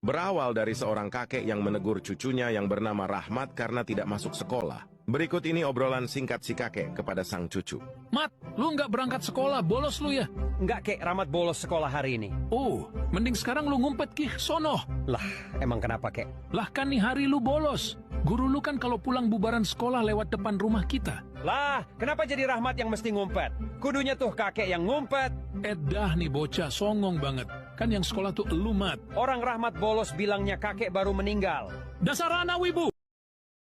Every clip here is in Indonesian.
Berawal dari seorang kakek yang menegur cucunya yang bernama Rahmat karena tidak masuk sekolah. Berikut ini obrolan singkat si kakek kepada sang cucu. Mat, lu nggak berangkat sekolah, bolos lu ya? Enggak, Kek, Rahmat bolos sekolah hari ini. Oh, mending sekarang lu ngumpet kih sono. Lah, emang kenapa, Kek? Lah kan nih hari lu bolos. Guru lu kan kalau pulang bubaran sekolah lewat depan rumah kita. Lah, kenapa jadi Rahmat yang mesti ngumpet? Kudunya tuh kakek yang ngumpet. Dah nih bocah, songong banget. Kan yang sekolah tuh elu, Mat. Orang Rahmat bolos bilangnya kakek baru meninggal. Dasar anak wibu!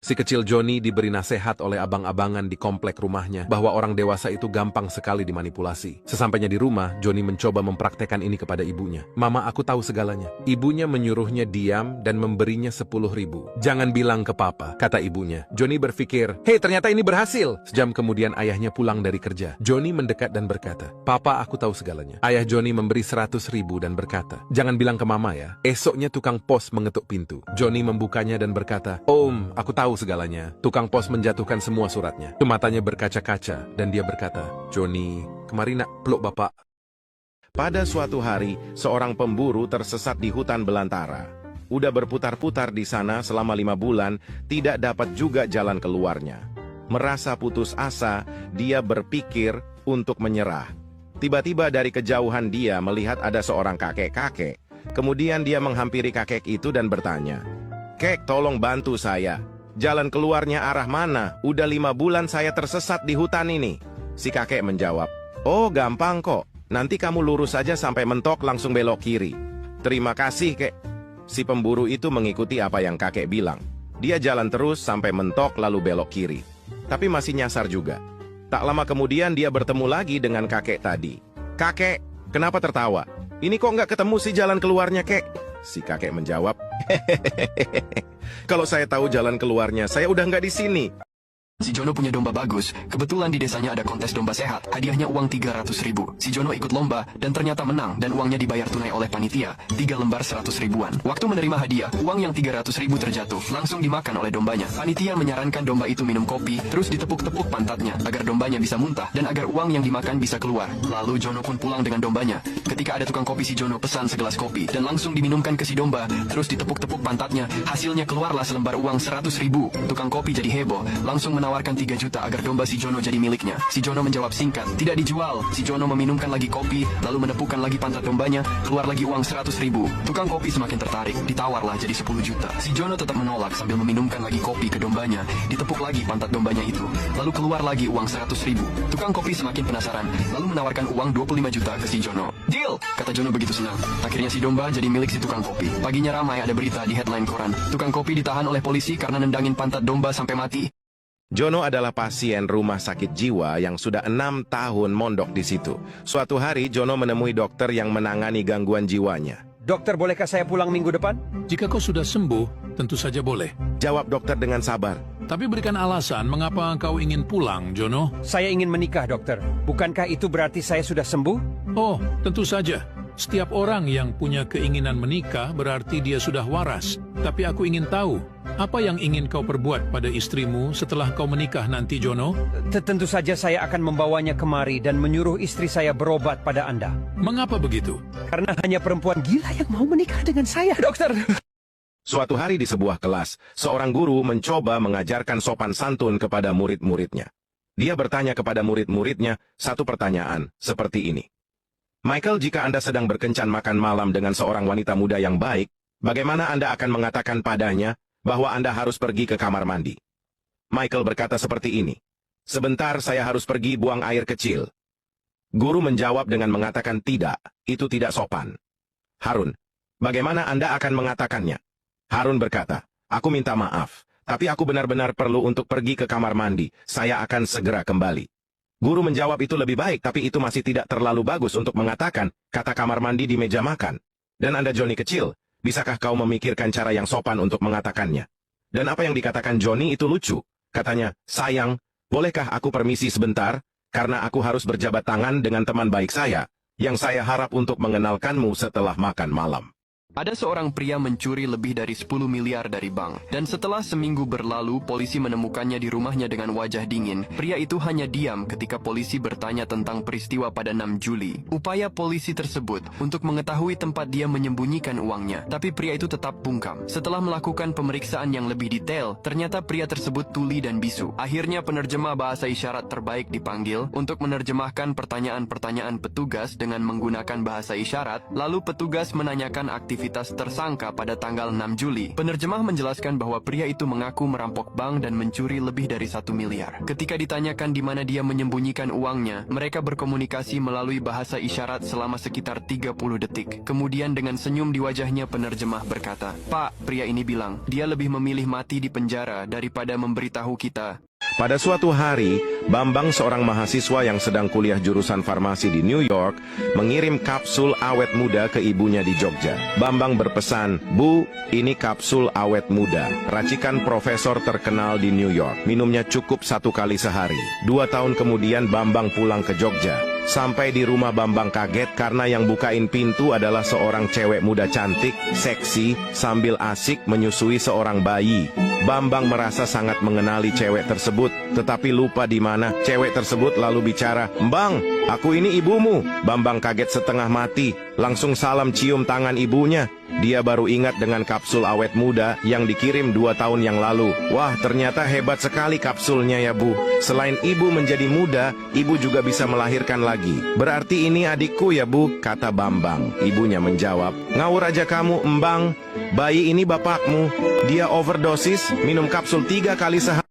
Si kecil Joni diberi nasihat oleh abang-abangan di komplek rumahnya bahwa orang dewasa itu gampang sekali dimanipulasi. Sesampainya di rumah, Joni mencoba mempraktekkan ini kepada ibunya. Mama, aku tahu segalanya. Ibunya menyuruhnya diam dan memberinya 10.000. Jangan bilang ke papa, kata ibunya. Joni berpikir, hei, ternyata ini berhasil. Sejam kemudian ayahnya pulang dari kerja. Joni mendekat dan berkata, Papa, aku tahu segalanya. Ayah Joni memberi 100.000 dan berkata, jangan bilang ke mama ya. Esoknya tukang pos mengetuk pintu. Joni membukanya dan berkata, Om, aku tahu segalanya. Tukang pos menjatuhkan semua suratnya. Matanya berkaca-kaca dan dia berkata, Joni, kemari nak peluk bapak. Pada suatu hari, seorang pemburu tersesat di hutan belantara. Udah berputar-putar di sana selama 5 bulan, tidak dapat juga jalan keluarnya. Merasa putus asa, dia berpikir untuk menyerah. Tiba-tiba dari kejauhan dia melihat ada seorang kakek-kakek. Kemudian dia menghampiri kakek itu dan bertanya, Kek, tolong bantu saya. Jalan keluarnya arah mana? Udah 5 bulan saya tersesat di hutan ini. Si kakek menjawab, oh gampang kok. Nanti kamu lurus saja sampai mentok langsung belok kiri. Terima kasih, Kek. Si pemburu itu mengikuti apa yang kakek bilang. Dia jalan terus sampai mentok lalu belok kiri. Tapi masih nyasar juga. Tak lama kemudian dia bertemu lagi dengan kakek tadi. Kakek, kenapa tertawa? Ini kok nggak ketemu sih jalan keluarnya, Kek? Si kakek menjawab, kalau saya tahu jalan keluarnya, saya udah nggak di sini. Si Jono punya domba bagus. Kebetulan di desanya ada kontes domba sehat. Hadiahnya uang 300.000. Si Jono ikut lomba dan ternyata menang dan uangnya dibayar tunai oleh panitia. 3 lembar 100 ribuan. Waktu menerima hadiah, uang yang 300.000 terjatuh. Langsung dimakan oleh dombanya. Panitia menyarankan domba itu minum kopi, terus ditepuk-tepuk pantatnya agar dombanya bisa muntah dan agar uang yang dimakan bisa keluar. Lalu Jono pun pulang dengan dombanya. Ketika ada tukang kopi, si Jono pesan segelas kopi dan langsung diminumkan ke si domba, terus ditepuk-tepuk pantatnya. Hasilnya keluarlah selembar uang 100.000. Tukang kopi jadi heboh, langsung menawarkan 3 juta agar domba si Jono jadi miliknya. Si Jono menjawab singkat, tidak dijual. Si Jono meminumkan lagi kopi, lalu menepukkan lagi pantat dombanya, keluar lagi uang 100.000. Tukang kopi semakin tertarik, ditawarlah jadi 10 juta. Si Jono tetap menolak sambil meminumkan lagi kopi ke dombanya, ditepuk lagi pantat dombanya itu, lalu keluar lagi uang 100.000. Tukang kopi semakin penasaran, lalu menawarkan uang 25 juta ke si Jono. Deal, kata Jono begitu senang. Akhirnya si domba jadi milik si tukang kopi. Paginya ramai ada berita di headline koran. Tukang kopi ditahan oleh polisi karena nendangin pantat domba sampai mati. Jono adalah pasien rumah sakit jiwa yang sudah 6 tahun mondok di situ. Suatu hari, Jono menemui dokter yang menangani gangguan jiwanya. Dokter, bolehkah saya pulang minggu depan? Jika kau sudah sembuh, tentu saja boleh. Jawab dokter dengan sabar. Tapi berikan alasan mengapa kau ingin pulang, Jono. Saya ingin menikah, dokter. Bukankah itu berarti saya sudah sembuh? Oh, tentu saja. Setiap orang yang punya keinginan menikah berarti dia sudah waras. Tapi aku ingin tahu, apa yang ingin kau perbuat pada istrimu setelah kau menikah nanti, Jono? Tentu saja saya akan membawanya kemari dan menyuruh istri saya berobat pada Anda. Mengapa begitu? Karena hanya perempuan gila yang mau menikah dengan saya, dokter. Suatu hari di sebuah kelas, seorang guru mencoba mengajarkan sopan santun kepada murid-muridnya. Dia bertanya kepada murid-muridnya satu pertanyaan seperti ini. Michael, jika Anda sedang berkencan makan malam dengan seorang wanita muda yang baik, bagaimana Anda akan mengatakan padanya bahwa Anda harus pergi ke kamar mandi? Michael berkata seperti ini, sebentar saya harus pergi buang air kecil. Guru menjawab dengan mengatakan tidak, itu tidak sopan. Harun, bagaimana Anda akan mengatakannya? Harun berkata, aku minta maaf, tapi aku benar-benar perlu untuk pergi ke kamar mandi, saya akan segera kembali. Guru menjawab itu lebih baik, tapi itu masih tidak terlalu bagus untuk mengatakan kata kamar mandi di meja makan. Dan Anda Johnny kecil, bisakah kau memikirkan cara yang sopan untuk mengatakannya? Dan apa yang dikatakan Johnny itu lucu. Katanya, sayang, bolehkah aku permisi sebentar? Karena aku harus berjabat tangan dengan teman baik saya, yang saya harap untuk mengenalkanmu setelah makan malam. Ada seorang pria mencuri lebih dari 10 miliar dari bank. Dan setelah seminggu berlalu, polisi menemukannya di rumahnya dengan wajah dingin. Pria itu hanya diam ketika polisi bertanya tentang peristiwa pada 6 Juli. Upaya polisi tersebut untuk mengetahui tempat dia menyembunyikan uangnya. Tapi pria itu tetap bungkam. Setelah melakukan pemeriksaan yang lebih detail, ternyata pria tersebut tuli dan bisu. Akhirnya penerjemah bahasa isyarat terbaik dipanggil untuk menerjemahkan pertanyaan-pertanyaan petugas dengan menggunakan bahasa isyarat. Lalu petugas menanyakan aktivitas tersangka pada tanggal 6 Juli. Penerjemah menjelaskan bahwa pria itu mengaku merampok bank dan mencuri lebih dari 1 miliar. Ketika ditanyakan di mana dia menyembunyikan uangnya, mereka berkomunikasi melalui bahasa isyarat selama sekitar 30 detik. Kemudian dengan senyum di wajahnya, penerjemah berkata, "Pak," pria ini bilang, "dia lebih memilih mati di penjara daripada memberitahu kita." Pada suatu hari, Bambang, seorang mahasiswa yang sedang kuliah jurusan farmasi di New York, mengirim kapsul awet muda ke ibunya di Jogja. Bambang berpesan, "Bu, ini kapsul awet muda, racikan profesor terkenal di New York. Minumnya cukup 1 kali sehari." 2 tahun kemudian Bambang pulang ke Jogja. Sampai di rumah, Bambang kaget karena yang bukain pintu adalah seorang cewek muda cantik, seksi, sambil asik menyusui seorang bayi. Bambang merasa sangat mengenali cewek tersebut, tetapi lupa di mana cewek tersebut lalu bicara, "Mbang, aku ini ibumu." Bambang kaget setengah mati, langsung salam cium tangan ibunya. Dia baru ingat dengan kapsul awet muda yang dikirim 2 tahun yang lalu. "Wah, ternyata hebat sekali kapsulnya ya, Bu. Selain ibu menjadi muda, ibu juga bisa melahirkan lagi. Berarti ini adikku ya, Bu," kata Bambang. Ibunya menjawab, "Ngawur aja kamu, Mbang. Bayi ini bapakmu. Dia overdosis, minum kapsul 3 kali sehari."